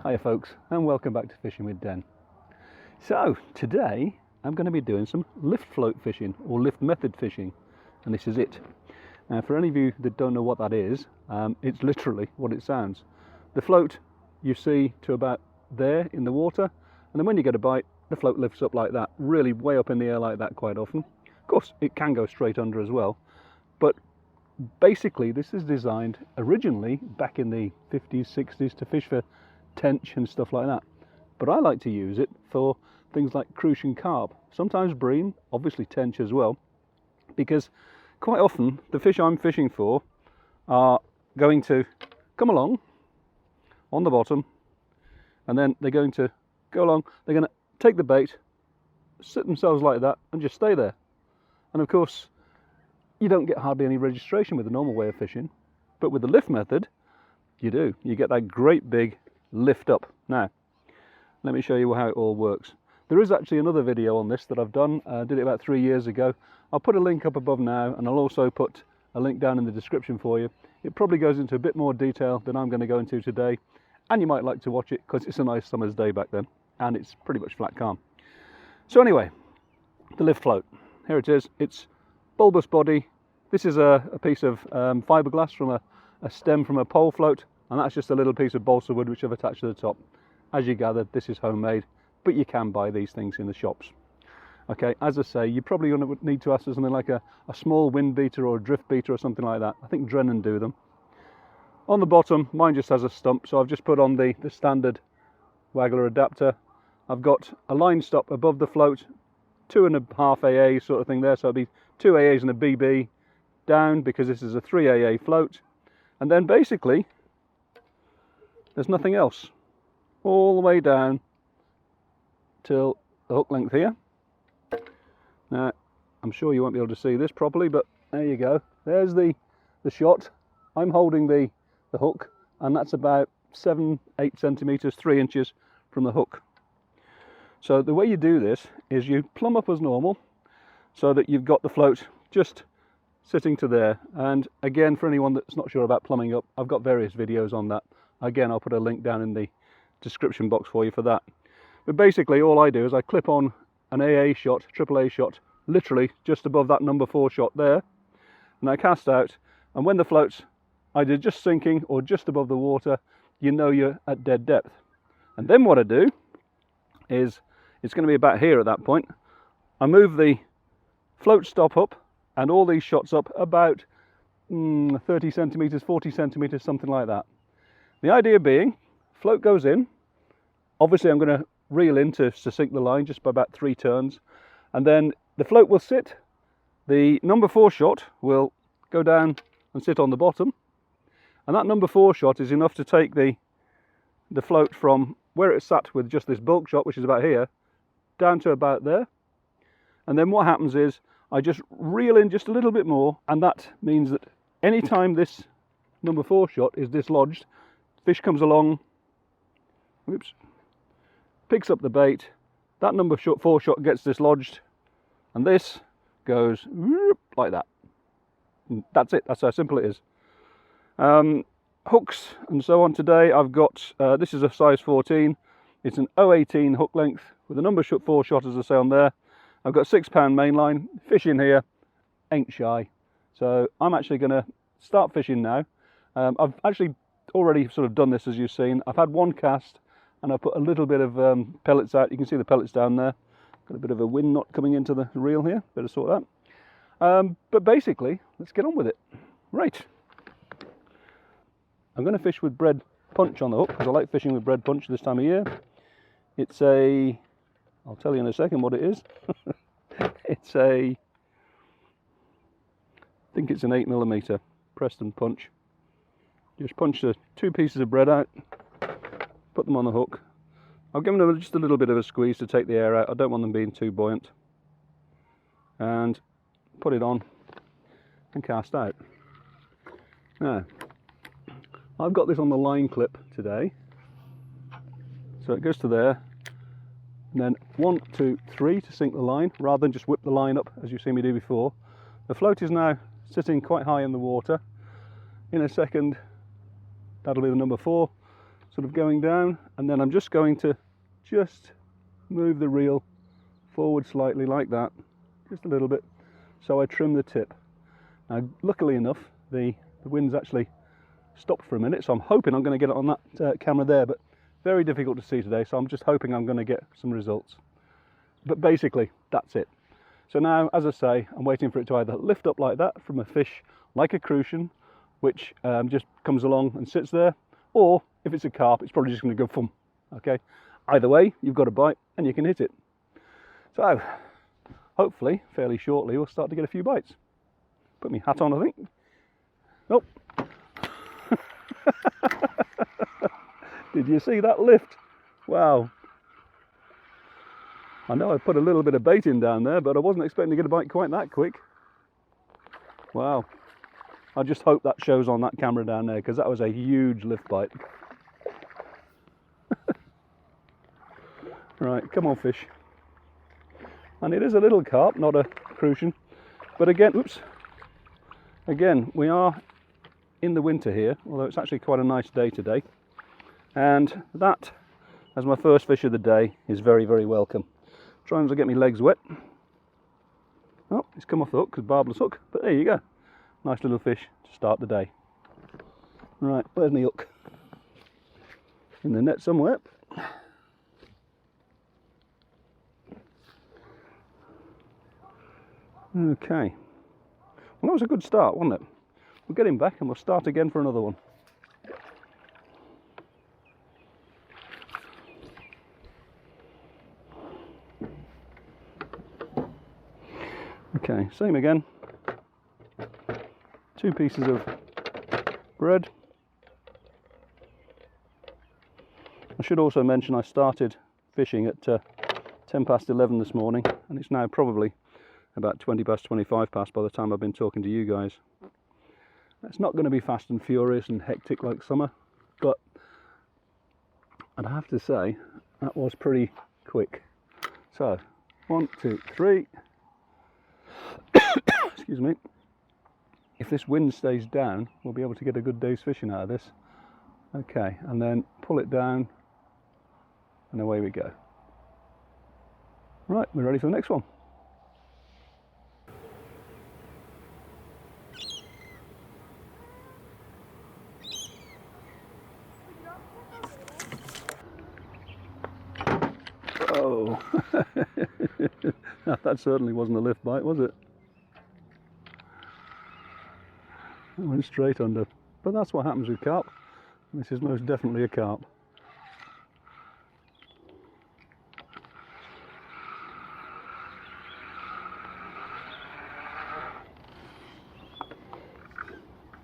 Hiya folks, and welcome back to Fishing with Den. So today I'm going to be doing some lift float fishing or lift method fishing, and this is it. Now for any of you that don't know what that is, it's literally what it sounds. The float you see to about there in the water, and then when you get a bite the float lifts up like that, really way up in the air like that quite often. Of course it can go straight under as well, but basically this is designed originally back in the 50s, 60s to fish for tench and stuff like that, but I like to use it for things like crucian carp, sometimes bream, obviously tench as well, because quite often the fish I'm fishing for are going to come along on the bottom, and then they're going to go along, they're going to take the bait, sit themselves like that and just stay there. And of course you don't get hardly any registration with the normal way of fishing, but with the lift method you do. You get that great big lift up. Now let me show you how it all works. There is actually another video on this that I've done. I did it about 3 years ago. I'll put a link up above now, and I'll also put a link down in the description for you. It probably goes into a bit more detail than I'm going to go into today, and you might like to watch it because it's a nice summer's day back then and it's pretty much flat calm. So anyway, the lift float, here it is. It's bulbous body. This is a piece of fiberglass from a stem from a pole float, and that's just a little piece of balsa wood which I've attached to the top. As you gathered, this is homemade, but you can buy these things in the shops. Okay, as I say, you're probably going to need to ask for something like a small wind beater or a drift beater or something like that. I think Drennan do them. On the bottom, mine just has a stump, so I've just put on the standard waggler adapter. I've got a line stop above the float, 2.5 AA sort of thing there, so it'll be 2 AAs and a BB down, because this is a 3 AA float. And then basically there's nothing else, all the way down till the hook length here. Now I'm sure you won't be able to see this properly, but there you go, there's the shot. I'm holding the hook, and that's about 7-8 centimeters, 3 inches from the hook. So the way you do this is you plumb up as normal, so that you've got the float just sitting to there. And again, for anyone that's not sure about plumbing up, I've got various videos on that. Again, I'll put a link down in the description box for you for that. But basically all I do is I clip on an AA shot, AAA shot, literally just above that number 4 shot there, and I cast out, and when the float's either just sinking or just above the water, you know you're at dead depth. And then what I do is, it's going to be about here at that point, I move the float stop up and all these shots up about 30 centimeters, 40 centimeters, something like that. The idea being, float goes in, obviously I'm going to reel in to sink the line just by about 3 turns, and then the float will sit, the number 4 shot will go down and sit on the bottom, and that number 4 shot is enough to take the float from where it sat with just this bulk shot, which is about here, down to about there. And then what happens is I just reel in just a little bit more, and that means that anytime this number 4 shot is dislodged, fish comes along, whoops, picks up the bait, that number 4 shot gets dislodged, and this goes whoop, like that. And that's it, that's how simple it is. Hooks and so on today, I've got, this is a size 14, it's an 018 hook length with a number 4 shot, as I say on there. I've got 6-pound mainline. Fishing here ain't shy, so I'm actually going to start fishing now. I've actually already sort of done this, as you've seen. I've had 1 cast and I put a little bit of pellets out. You can see the pellets down there. Got a bit of a wind knot coming into the reel here, better sort that. But basically, let's get on with it. Right, I'm going to fish with bread punch on the hook, because I like fishing with bread punch this time of year. It's a, I'll tell you in a second what it is. It's a, I think it's an 8mm Preston punch. Just punch the 2 pieces of bread out, put them on the hook. I'll give them just a little bit of a squeeze to take the air out. I don't want them being too buoyant. And put it on and cast out. Now, I've got this on the line clip today, so it goes to there, and then 1, 2, 3 to sink the line, rather than just whip the line up as you've seen me do before. The float is now sitting quite high in the water. In a second, that'll be the number 4. sort of going down, and then I'm just going to move the reel forward slightly like that, just a little bit, so I trim the tip. Now luckily enough the wind's actually stopped for a minute, so I'm hoping I'm going to get it on that camera there, but very difficult to see today, so I'm just hoping I'm going to get some results. But basically that's it. So now, as I say, I'm waiting for it to either lift up like that from a fish like a crucian, which just comes along and sits there, or if it's a carp, it's probably just going to go thump. Okay, either way, you've got a bite and you can hit it. So hopefully fairly shortly we'll start to get a few bites. Put my hat on, I think. Nope. Did you see that lift? Wow. I know I put a little bit of bait in down there, but I wasn't expecting to get a bite quite that quick. Wow. I just hope that shows on that camera down there, because that was a huge lift bite. Right, come on fish. And it is a little carp, not a crucian. But again, oops. Again, we are in the winter here, although it's actually quite a nice day today. And that, as my first fish of the day, is very, very welcome. Trying to get my legs wet. Oh, it's come off the hook, because barbless hook, but there you go. Nice little fish to start the day. Right, where's my hook? In the net somewhere. Okay. Well, that was a good start, wasn't it? We'll get him back and we'll start again for another one. Okay, same again. 2 pieces of bread. I should also mention I started fishing at 10 past 11 this morning, and it's now probably about 20 past 25 past by the time I've been talking to you guys. It's not going to be fast and furious and hectic like summer, but I'd have to say that was pretty quick. So 1, 2, 3. Excuse me. If this wind stays down, we'll be able to get a good day's fishing out of this. Okay, and then pull it down and away we go. Right, we're ready for the next one. Oh, that certainly wasn't a lift bite, was it? It went straight under. But that's what happens with carp. This is most definitely a carp.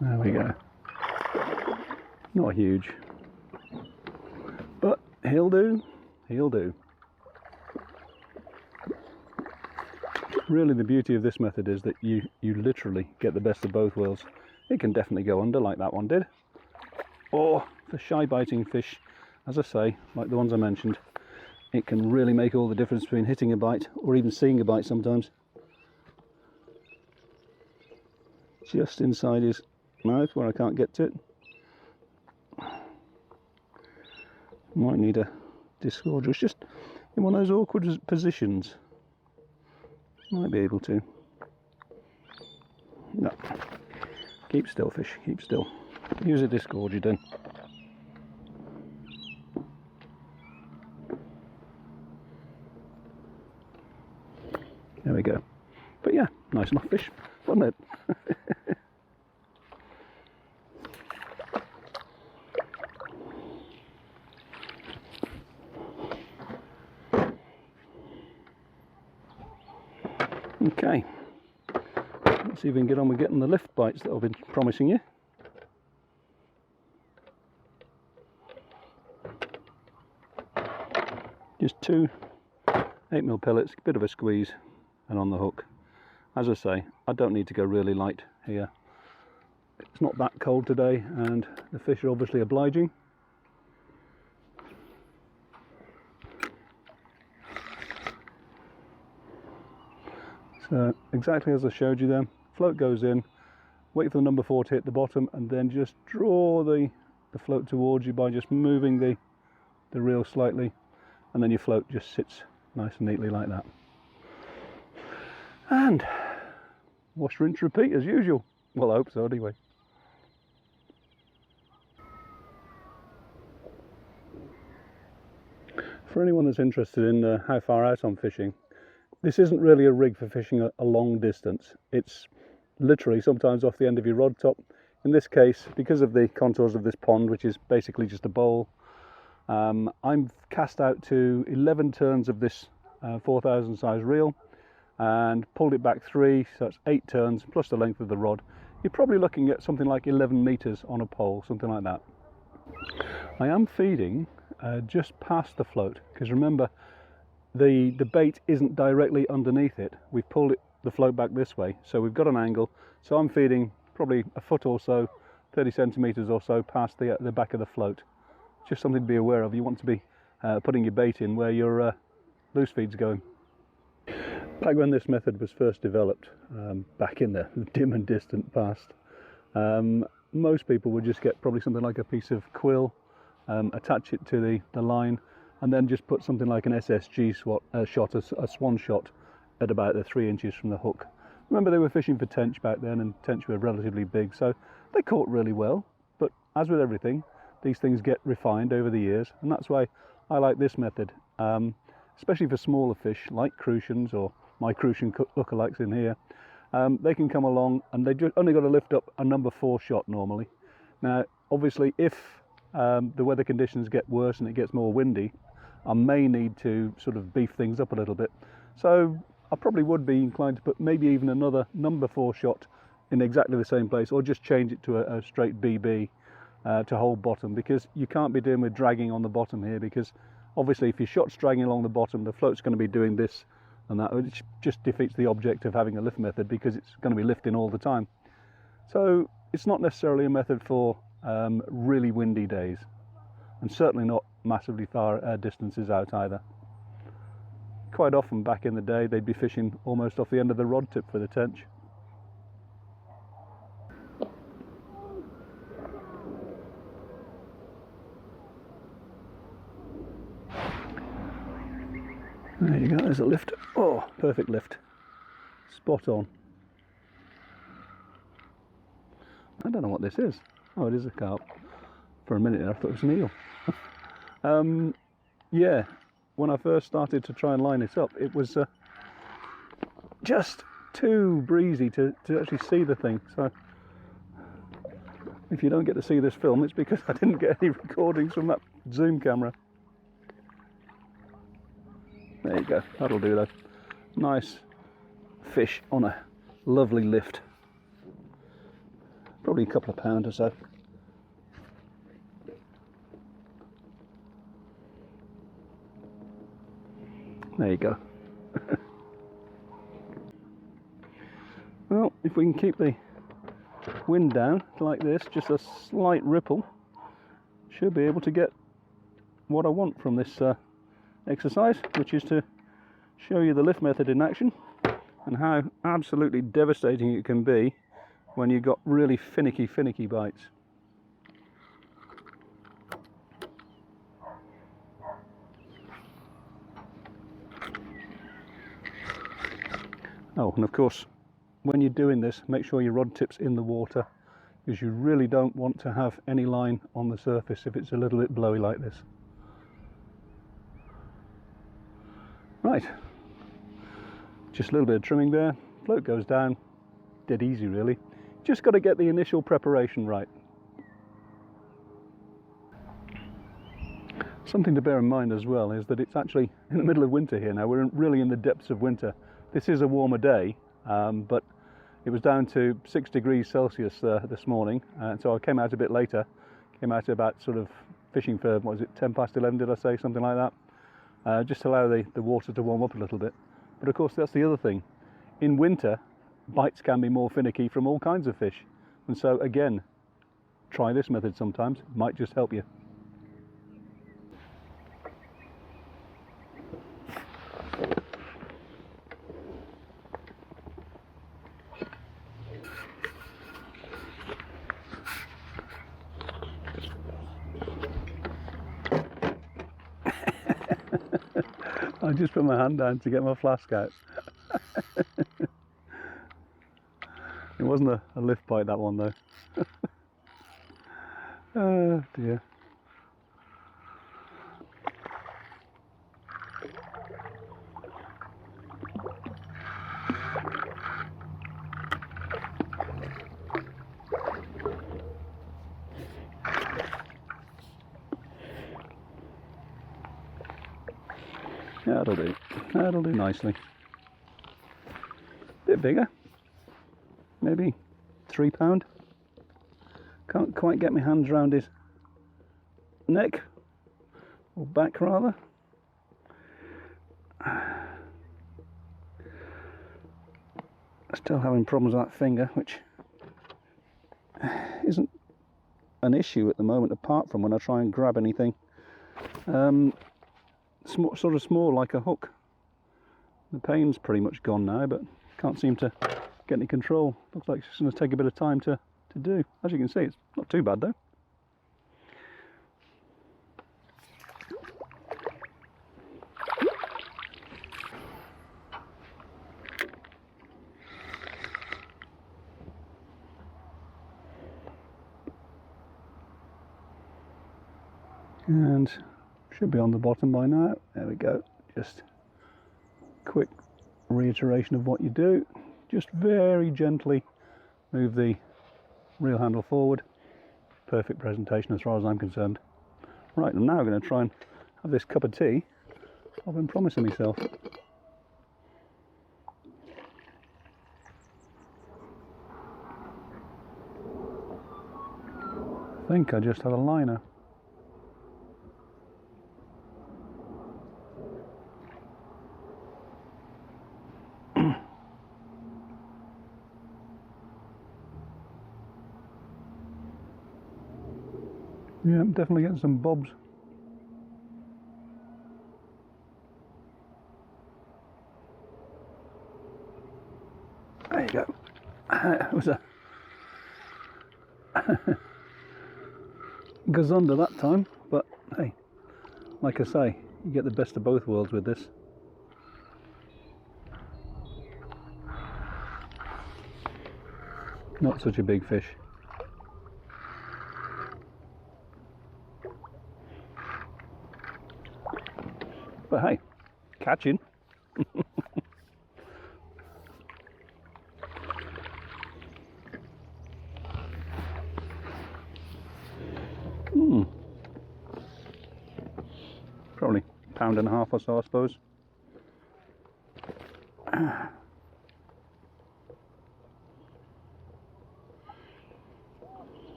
There we go. Not huge, but he'll do. He'll do. Really, the beauty of this method is that you literally get the best of both worlds. It can definitely go under like that one did, or for shy biting fish, as I say, like the ones I mentioned, it can really make all the difference between hitting a bite or even seeing a bite sometimes. Just inside his mouth where I can't get to it. Might need a disgorger. It's just in one of those awkward positions. Might be able to. No. Keep still, fish. Keep still. Use a disgorger then. There we go. But yeah, nice enough fish, wasn't it? Okay, let's see if we can get on with getting the lift bites that I've been promising you. Just 2 8mm pellets, a bit of a squeeze, and on the hook. As I say, I don't need to go really light here. It's not that cold today, and the fish are obviously obliging. So exactly as I showed you then, float goes in, wait for the number 4 to hit the bottom, and then just draw the the float towards you by just moving the reel slightly, and then your float just sits nice and neatly like that. And wash, rinse, repeat as usual. Well, I hope so anyway. For anyone that's interested in how far out I'm fishing, this isn't really a rig for fishing a long distance. It's literally sometimes off the end of your rod top. In this case, because of the contours of this pond, which is basically just a bowl, I'm cast out to 11 turns of this 4000 size reel and pulled it back 3, so that's 8 turns plus the length of the rod. You're probably looking at something like 11 meters on a pole, something like that. I am feeding just past the float, because remember, the bait isn't directly underneath it. We've pulled the float back this way, so we've got an angle. So I'm feeding probably a foot or so, 30 centimeters or so past the back of the float. Just something to be aware of. You want to be putting your bait in where your loose feed's going. Back when this method was first developed, back in the dim and distant past, most people would just get probably something like a piece of quill, attach it to the line, and then just put something like an SSG shot, a swan shot, at about 3 inches from the hook. Remember, they were fishing for tench back then, and tench were relatively big, so they caught really well. But as with everything, these things get refined over the years, and that's why I like this method, especially for smaller fish like crucians or my crucian lookalikes in here. They can come along and they just only got to lift up a number 4 shot normally. Now, obviously, if the weather conditions get worse and it gets more windy, I may need to sort of beef things up a little bit. So I probably would be inclined to put maybe even another number 4 shot in exactly the same place, or just change it to a straight BB to hold bottom, because you can't be doing with dragging on the bottom here, because obviously if your shot's dragging along the bottom, the float's going to be doing this and that, which just defeats the object of having a lift method, because it's going to be lifting all the time. So it's not necessarily a method for really windy days, and certainly not massively far distances out either. Quite often back in the day, they'd be fishing almost off the end of the rod tip for the tench. There you go, there's a lift. Oh, perfect lift. Spot on. I don't know what this is. Oh, it is a carp. For a minute I thought it was an eel. Yeah, when I first started to try and line this up, it was just too breezy to actually see the thing. So if you don't get to see this film, it's because I didn't get any recordings from that zoom camera. There you go, that'll do though. Nice fish on a lovely lift. Probably a couple of pounds or so. There you go. Well, if we can keep the wind down like this, just a slight ripple, should be able to get what I want from this exercise, which is to show you the lift method in action and how absolutely devastating it can be when you've got really finicky bites. Oh, and of course, when you're doing this, make sure your rod tip's in the water, because you really don't want to have any line on the surface if it's a little bit blowy like this. Right, just a little bit of trimming there, float goes down, dead easy really. Just got to get the initial preparation right. Something to bear in mind as well is that it's actually in the middle of winter here now. We're really in the depths of winter. This is a warmer day, but it was down to 6 degrees Celsius this morning, and so I came out a bit later. Came out about sort of fishing for, what was it, 10 past 11 did I say, something like that. Just to allow the water to warm up a little bit. But of course, that's the other thing. In winter, bites can be more finicky from all kinds of fish. And so again, try this method sometimes, it might just help you. I just put my hand down to get my flask out. It wasn't a lift bite, that one though. Oh dear. That'll do. That'll do nicely. Bit bigger. Maybe £3. Can't quite get my hands around his neck, or back rather. Still having problems with that finger, which isn't an issue at the moment, apart from when I try and grab anything sort of small, like a hook. The pain's pretty much gone now, but can't seem to get any control. Looks like it's going to take a bit of time to do. As you can see, it's not too bad though. And should be on the bottom by now. There we go. Just quick reiteration of what you do. Just very gently move the reel handle forward. Perfect presentation as far as I'm concerned. Right, I'm now going to try and have this cup of tea I've been promising myself. I think I just had a liner. Yeah, I'm definitely getting some bobs. There you go. It was a gazunder that time, but hey, like I say, you get the best of both worlds with this. Not such a big fish. But hey, catching. Probably £1.5 or so, I suppose.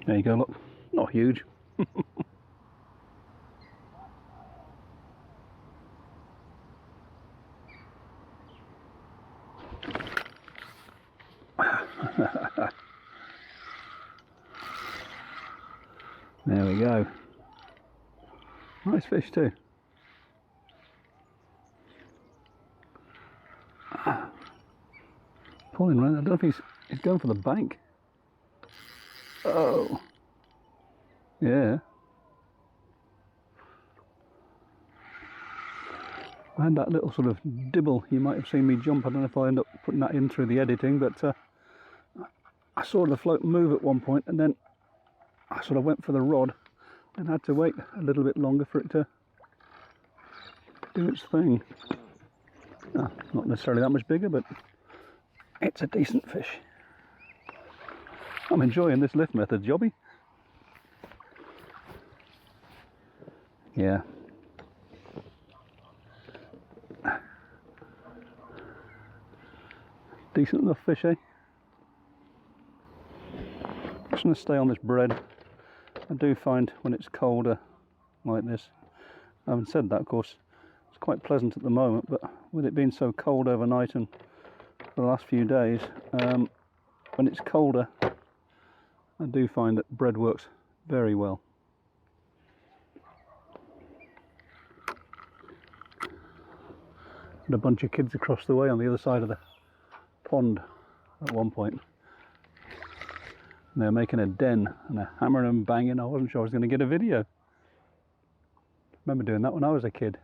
There you go, look, not huge. There we go. Nice fish too. Pulling around. I don't know if he's going for the bank. Oh, yeah. I had that little sort of dibble. You might have seen me jump. I don't know if I end up putting that in through the editing, but I saw the float move at one point, and then I sort of went for the rod and had to wait a little bit longer for it to do its thing. Not necessarily that much bigger, but it's a decent fish. I'm enjoying this lift method, jobby. Yeah. Decent enough fish, eh? Just going to stay on this bread. I do find when it's colder like this, having said that, of course, it's quite pleasant at the moment, but with it being so cold overnight and for the last few days, when it's colder, I do find that bread works very well. And a bunch of kids across the way on the other side of the pond at one point. And they're making a den and they're hammering and banging. I wasn't sure I was going to get a video. remember doing that when I was a kid.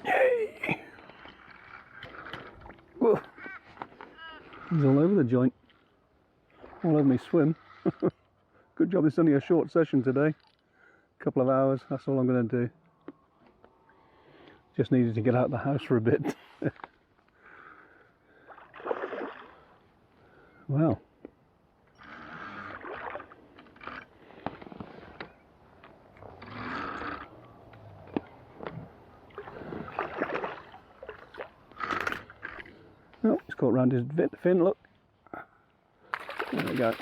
Yay! Whoa. He's all over the joint. All over me swim. Good job it's only a short session today. A couple of hours, that's all I'm going to do. Just needed to get out of the house for a bit. Well. Oh, it's caught round his fin, look. There we go.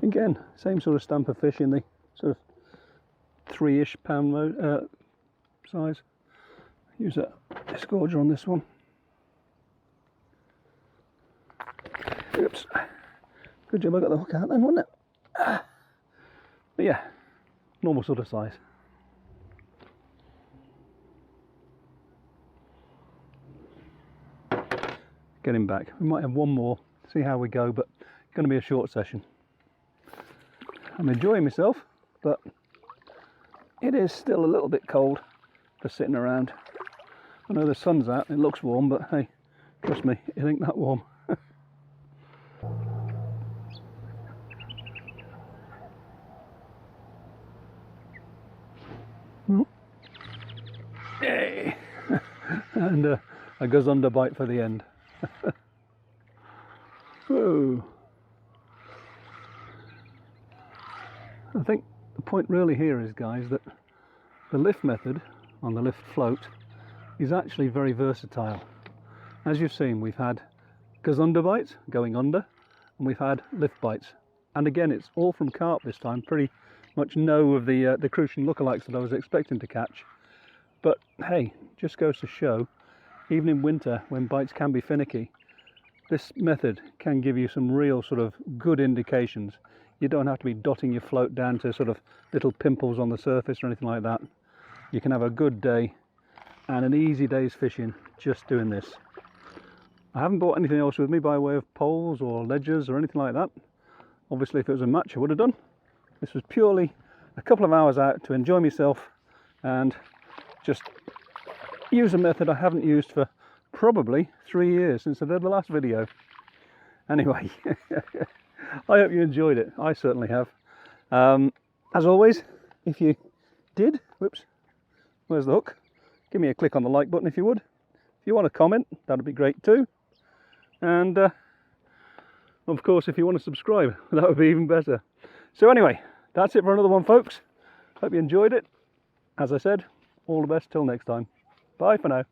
Again, same sort of stamp of fish in the sort of 3-ish pound size. Use a disgorger on this one. Oops. Good job I got the hook out then, wasn't it? But yeah, normal sort of size. Get him back. We might have one more, see how we go, but it's going to be a short session. I'm enjoying myself, but it is still a little bit cold for sitting around. I know the sun's out, it looks warm, but hey, trust me, it ain't that warm. Yay! And a gazunder bite for the end. Whoa! I think the point really here is, guys, that the lift method on the lift float is actually very versatile. As you've seen, we've had gazunder bites going under, and we've had lift bites. And again, it's all from carp this time. Pretty much no of the crucian lookalikes that I was expecting to catch. But hey, just goes to show, even in winter when bites can be finicky, this method can give you some real sort of good indications. You don't have to be dotting your float down to sort of little pimples on the surface or anything like that. You can have a good day and an easy day's fishing just doing this. I haven't brought anything else with me by way of poles or ledgers or anything like that. Obviously if it was a match I would have done. This was purely a couple of hours out to enjoy myself and just use a method I haven't used for probably 3 years since I did the last video. Anyway, I hope you enjoyed it. I certainly have. As always, if you did, whoops, where's the hook? Give me a click on the like button if you would. If you want to comment, that'd be great too. And of course, if you want to subscribe, that would be even better. So anyway, that's it for another one, folks. Hope you enjoyed it. As I said, all the best till next time. Bye for now.